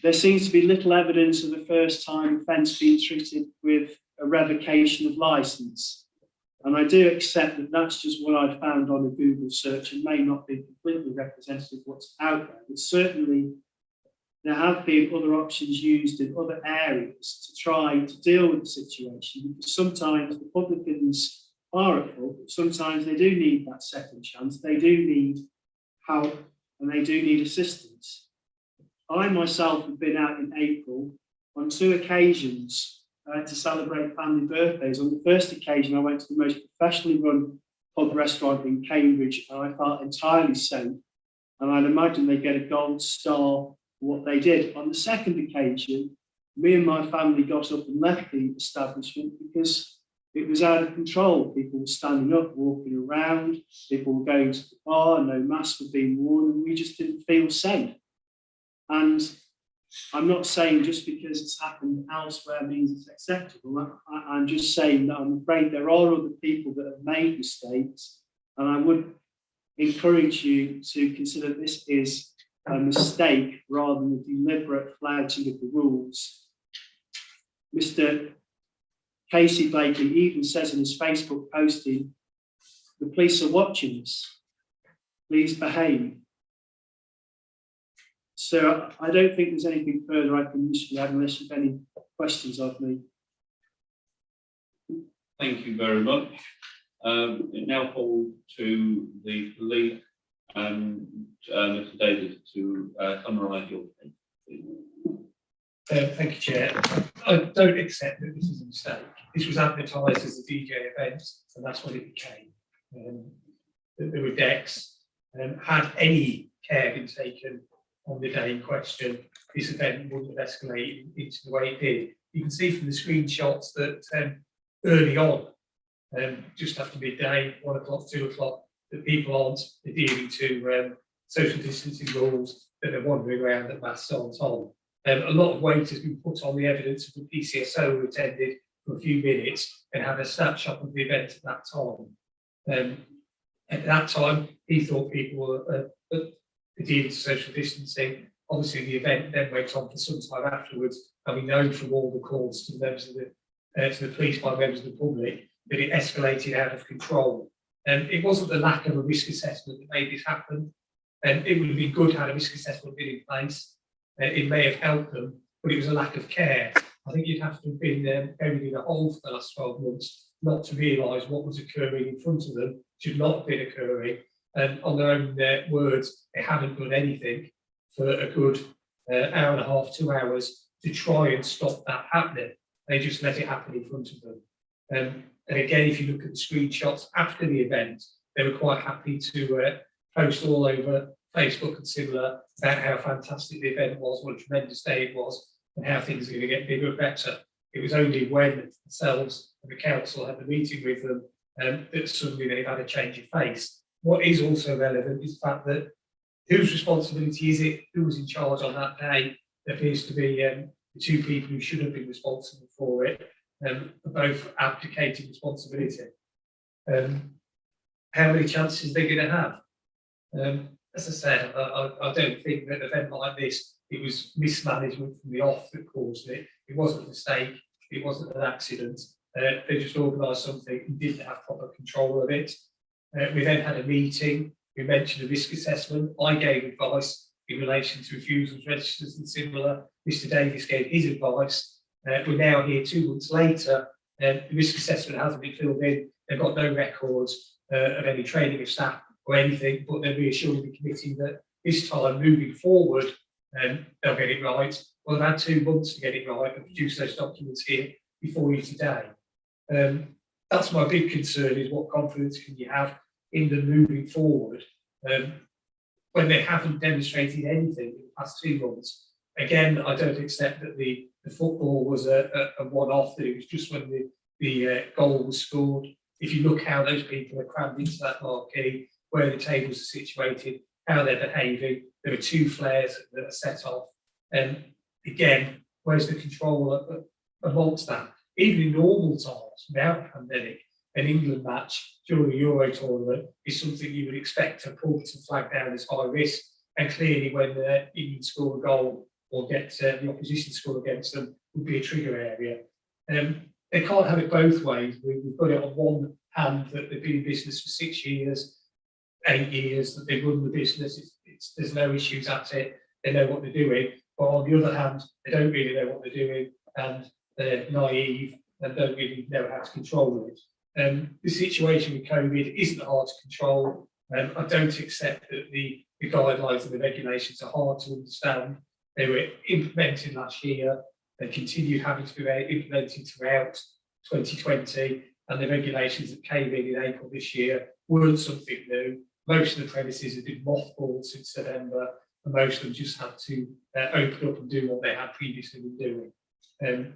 there seems to be little evidence of a first-time offence being treated with a revocation of licence. And I do accept that that's just what I found on a Google search and may not be completely representative of what's out there, but certainly there have been other options used in other areas to try to deal with the situation, because sometimes the publicans are at fault, but sometimes they do need that second chance, they do need help, and they do need assistance. I myself have been out in April on 2 occasions to celebrate family birthdays. On the first occasion, I went to the most professionally run pub restaurant in Cambridge, and I felt entirely safe. And I'd imagine they get a gold star for what they did. On the second occasion, me and my family got up and left the establishment because it was out of control. People were standing up, walking around, people were going to the bar, no masks were being worn, and we just didn't feel safe. And I'm not saying just because it's happened elsewhere means it's acceptable. I'm just saying that I'm afraid there are other people that have made mistakes, and I would encourage you to consider this is a mistake rather than a deliberate flouting of the rules. Mr. Casey Blakely even says in his Facebook posting, "The police are watching us. Please behave." So I don't think there's anything further I can usefully add unless you have any questions of me. Thank you very much. It now falls to the police and Mr. Davis to summarise your case. Thank you, Chair. I don't accept that this is a mistake. This was advertised as a DJ event, and that's what it became. There were decks. Had any care been taken on the day in question, this event wouldn't have escalated into the way it did. You can see from the screenshots that early on, just after midday, 1 o'clock, 2 o'clock, that people aren't adhering to social distancing rules, that they're wandering around that masks aren't on. A lot of weight has been put on the evidence of the PCSO who attended for a few minutes and had a snapshot of the event at that time. At that time, he thought people were adhering to social distancing. Obviously, the event then went on for some time afterwards, and we know from all the calls to the members of to the police by members of the public that it escalated out of control. It wasn't the lack of a risk assessment that made this happen. It would have been good had a risk assessment been in place. It may have helped them, but it was a lack of care. I think you'd have to have been buried in a hole for the last 12 months not to realise what was occurring in front of them should not have been occurring. And on their own words, they haven't done anything for a good hour and a half, 2 hours to try and stop that happening. They just let it happen in front of them. And again, if you look at the screenshots after the event, they were quite happy to post all over Facebook and similar about how fantastic the event was, what a tremendous day it was, and how things are going to get bigger and better. It was only when themselves and the council had the meeting with them that suddenly they've had a change of face. What is also relevant is the fact that whose responsibility is it? Who was in charge on that day? There appears to be the two people who should have been responsible for it, both abdicating responsibility. How many chances are they going to have? As I said, I don't think that an event like this, it was mismanagement from the off that caused it. It wasn't a mistake. It wasn't an accident. They just organised something and didn't have proper control of it. We then had a meeting. We mentioned a risk assessment. I gave advice in relation to refusals, registers and similar. Mr Davis gave his advice. We're now here 2 months later. The risk assessment hasn't been filled in. They've got no records of any training of staff or anything, but they're reassuring the committee that this time moving forward, they'll get it right. Well, they've had 2 months to get it right and produce those documents here before you today. That's my big concern, is what confidence can you have in them moving forward when they haven't demonstrated anything in the past 2 months. Again, I don't accept that the football was a one-off, that it was just when the goal was scored. If you look how those people are crammed into that marquee, where the tables are situated, how they're behaving, there are 2 flares that are set off. And again, where's the control amongst that? Even in normal times, without a pandemic, an England match during the Euro tournament is something you would expect to pull to flag down as high risk. And clearly, when England score a goal or get the opposition score against them, would be a trigger area. They can't have it both ways. We've got it on one hand that they've been in business for 6 years, 8 years, that they've run the business. There's no issues at it. They know what they're doing. But on the other hand, they don't really know what they're doing, and they're naive and don't really know how to control it. The situation with COVID isn't hard to control. I don't accept that the guidelines and the regulations are hard to understand. They were implemented last year. They continued having to be implemented throughout 2020, and the regulations that came in April this year weren't something new. Most of the premises have been mothballed since November, and most of them just had to open up and do what they had previously been doing.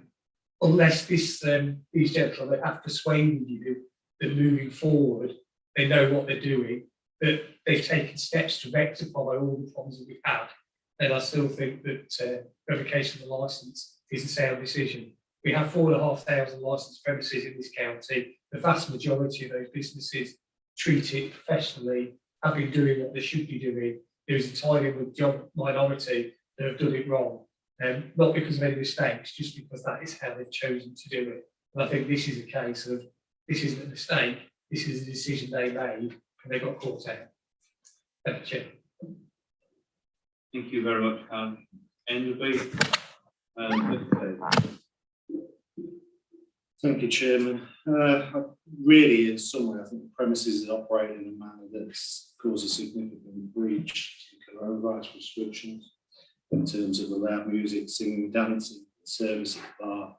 Unless these gentlemen have persuaded you that moving forward, they know what they're doing, that they've taken steps to rectify all the problems that we've had, then I still think that revocation of the licence is a sound decision. We have 4,500 licensed premises in this county. The vast majority of those businesses treat it professionally, have been doing what they should be doing. There is a tiny minority that have done it wrong. Not because of any mistakes, just because that is how they've chosen to do it. And I think this is a case of, this isn't a mistake, this is a decision they made and they got caught out. Thank you, Chair. Thank you very much, Karen. Enderby. Thank you, Chairman. Really, in summary, I think the premises is operating in a manner that's caused a significant breach to coronavirus restrictions in terms of loud music, singing, dancing, service at the bar,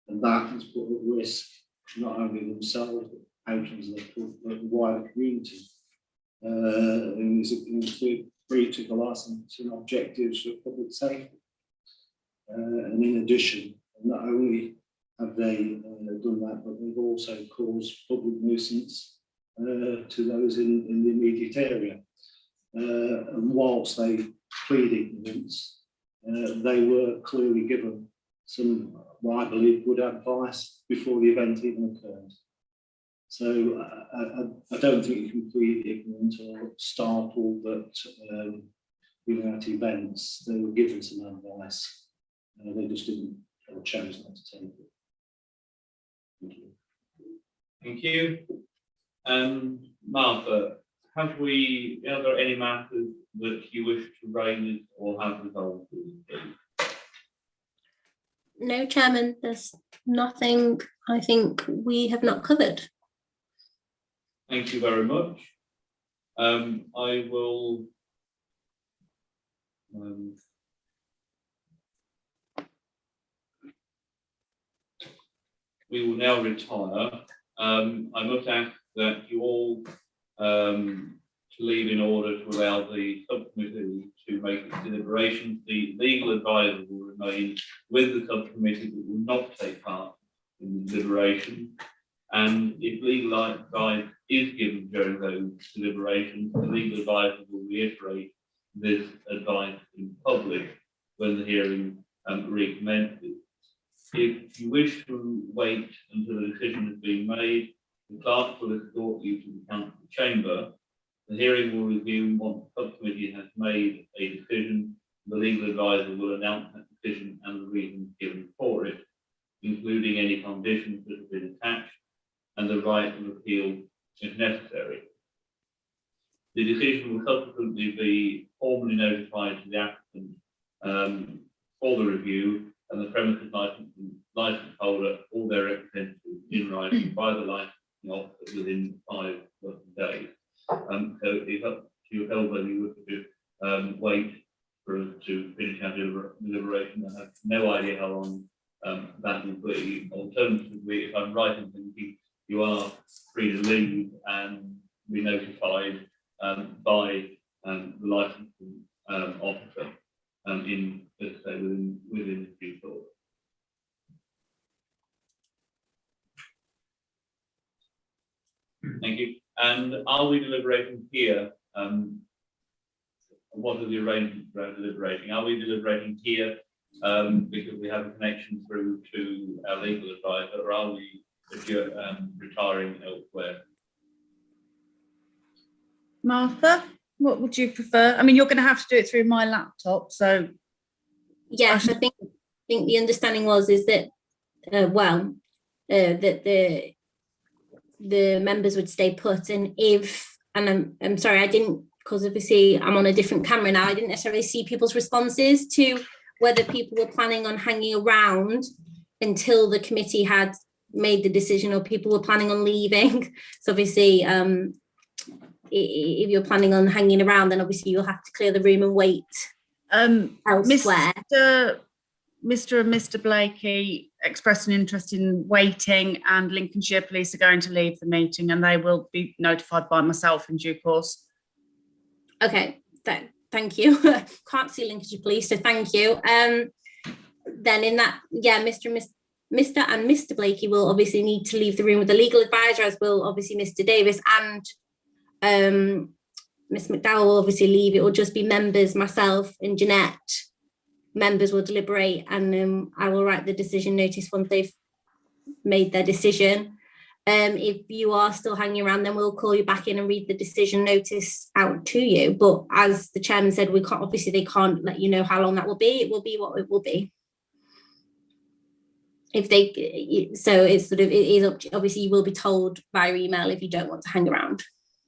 and that has put at risk not only themselves, but patrons, but the wider community. And there's a breach of the licensing objectives for public safety. And in addition, not only have they done that, but they've also caused public nuisance to those in the immediate area. And whilst they plead ignorance, they were clearly given some, what I believe, good advice before the event even occurred. So I don't think you can plead ignorant or startled that at events they were given some advice. They just didn't, or chose not to take it. Thank you. Thank you. Martha, are there any matters that you wish to raise or have resolved? No, Chairman, there's nothing I think we have not covered. Thank you very much. I will. We will now retire. I must ask that you all to leave in order to allow the subcommittee to make its deliberations. The legal advisor will remain with the subcommittee but will not take part in the deliberation. And if legal advice is given during those deliberations, the legal advisor will reiterate this advice in public when the hearing recommences. If you wish to wait until a decision has been made, the clerk will escort you to the council chamber. The hearing will resume once the subcommittee has made a decision. The legal advisor will announce that decision and the reasons given for it, including any conditions that have been attached and the right of appeal if necessary. The decision will subsequently be formally notified to the applicant for the review, and the premises license holder or their representative in writing by the licensing officer within 5 working days. So it's up to yourself whether you wish to wait for us to finish our deliberation. I have no idea how long that will be. Alternatively, if I'm right in thinking, you are free to leave and be notified by the licensing officer in, let's say, within due course. Thank you. And are we deliberating here? What are the arrangements around deliberating? Are we deliberating here because we have a connection through to our legal advisor, or are we retiring elsewhere? Martha, what would you prefer? I mean, you're going to have to do it through my laptop, so. Yes, I think the understanding is that that the members would stay put, and I'm sorry, I didn't, because obviously I'm on a different camera now, I didn't necessarily see people's responses to whether people were planning on hanging around until the committee had made the decision, or people were planning on leaving. So obviously, if you're planning on hanging around, then obviously you'll have to clear the room and wait elsewhere. Mr. and Mr. Blakey expressed an interest in waiting, and Lincolnshire Police are going to leave the meeting, and they will be notified by myself in due course. Okay, thank you. Can't see Lincolnshire Police, so thank you. Then in that, yeah, Mr. and Mr. Blakey will obviously need to leave the room with the legal advisor, as will obviously Mr. Davis, and Miss McDowell will obviously leave. It will just be members, myself and Jeanette. Members will deliberate, and I will write the decision notice once they've made their decision. If you are still hanging around, then we'll call you back in and read the decision notice out to you. But as the chairman said, we can't, obviously they can't let you know how long that will be. It will be what it will be. If they, so it's sort of, it is up to, obviously you will be told via email if you don't want to hang around.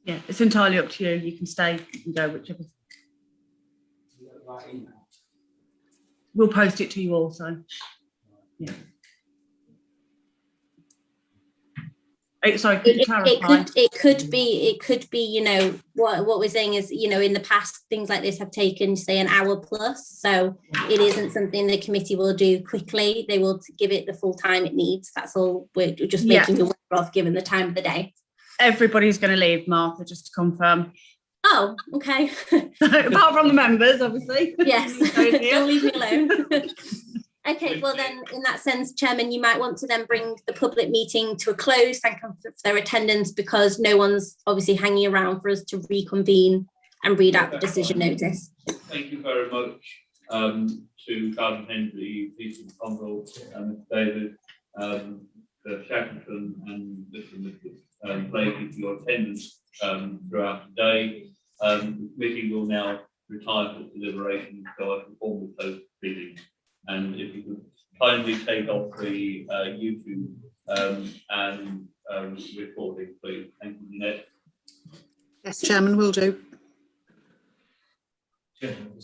Yeah, it's entirely up to you. You can stay, you can go, whichever. We'll post it to you also. Yeah. Sorry, could you clarify? It could be, you know, what we're saying is, you know, in the past, things like this have taken, say, an hour plus. So it isn't something the committee will do quickly. They will give it the full time it needs. That's all we're just making you aware of, given the time of the day. Everybody's going to leave, Martha, just to confirm. Oh, okay. Apart from the members, obviously. Yes, don't leave me alone. Okay, well then, in that sense, Chairman, you might want to then bring the public meeting to a close. Thank them for their attendance, because no one's obviously hanging around for us to reconvene and read out the decision notice. Thank you very much to Garden Henry, Peter Conroy, and David, Shackleton, and Mr. Blakey for your attendance throughout the day. The committee will now retire for deliberation, so I can formally close the meeting. And if you could kindly take off the YouTube and recording, please. Thank you, Jeanette. Yes, Chairman, will do. Chairman,